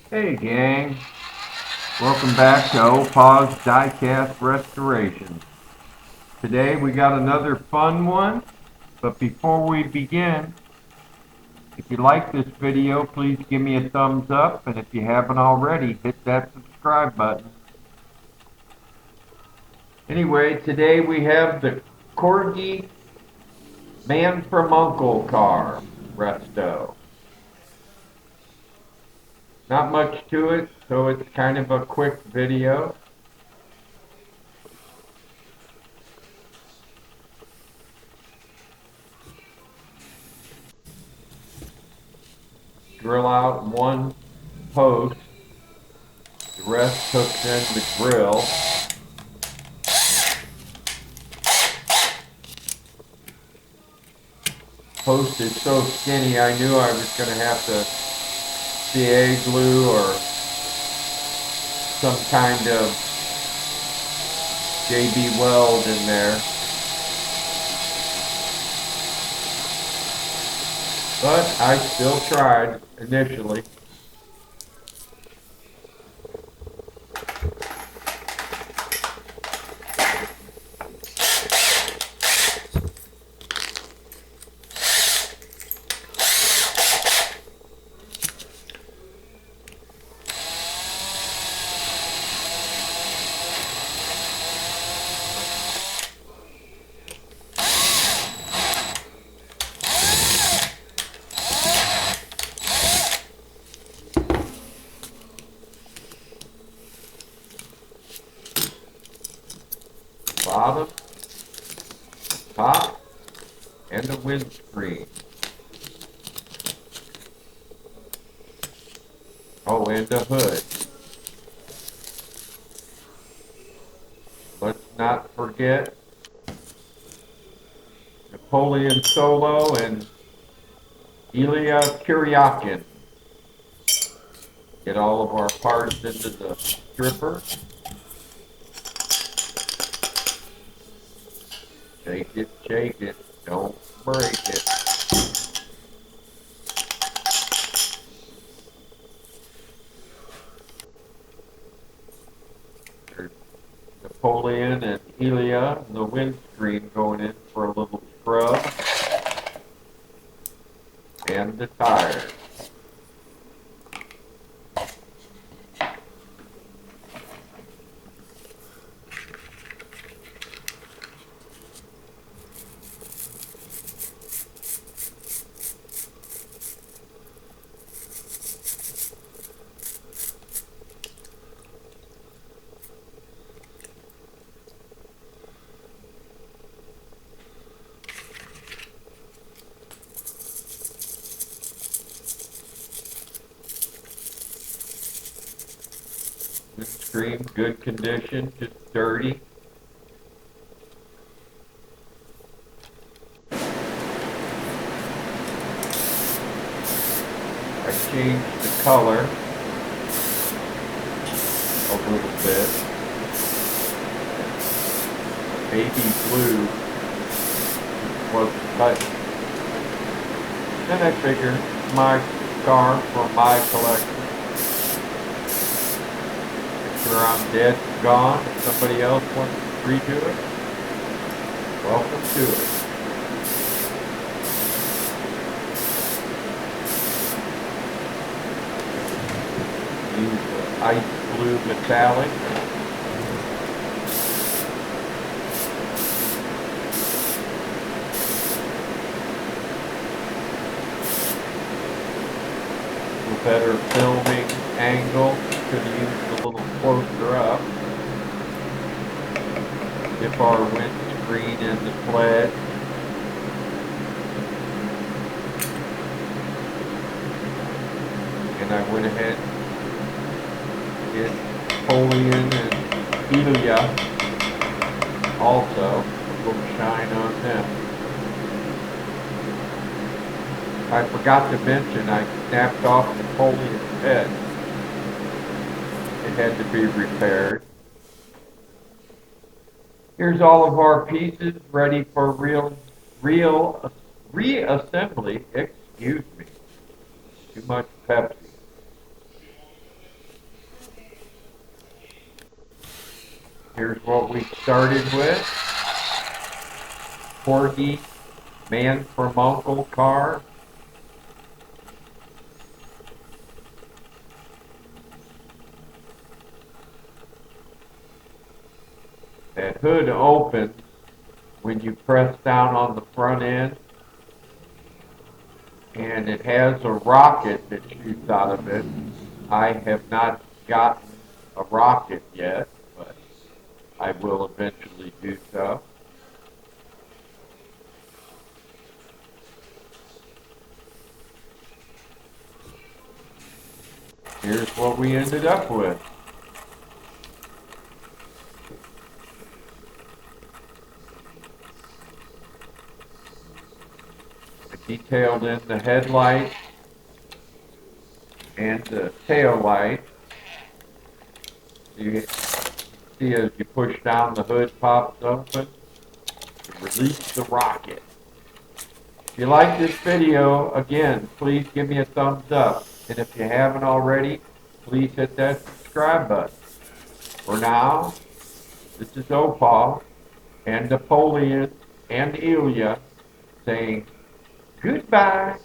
Hey gang, welcome back to Opaw's Diecast Restoration. Today we got another fun one, but before we begin, if you like this video, please give me a thumbs up, and if you haven't already, hit that subscribe button. Anyway, today we have the Corgi Man from Uncle car, Resto. Not much to it, so it's kind of a quick video. Drill out one post, the rest hooks in the grill. Post is so skinny, I knew I was going to have to CA glue or some kind of JB weld in there. But I still tried initially. Bottom, top, and the windscreen. Oh, and the hood. Let's not forget Napoleon Solo and Ilya Kuryakin. Get all of our parts into the stripper. Shake it, don't break it. There's Napoleon and Ilya and the windscreen going in for a little scrub. And the tires. Windscreen, good condition, just dirty. I changed the color a little bit. Baby blue wasn't cutting. Then I figured my car for my collection. Sure I'm dead, gone, if somebody else wants to redo it, welcome to it. Use the ice blue metallic. A little better filming angle. Could have used a little closer up. Dip our windscreen in the pledge. And I went ahead and did Napoleon and Ilya also. A little shine on them. I forgot to mention I snapped off Napoleon's head. It had to be repaired. Here's all of our pieces ready for reassembly. Excuse me. Too much Pepsi. Here's what we started with. Corgi Man from Uncle car. That hood opens when you press down on the front end, and it has a rocket that shoots out of it. I have not gotten a rocket yet, but I will eventually do so. Here's what we ended up with. I detailed in the headlight and the tail light. You see as you push down, the hood pops open to release the rocket. If you like this video, again, please give me a thumbs up. And if you haven't already, please hit that subscribe button. For now, this is Opal and Napoleon and Ilya saying goodbye.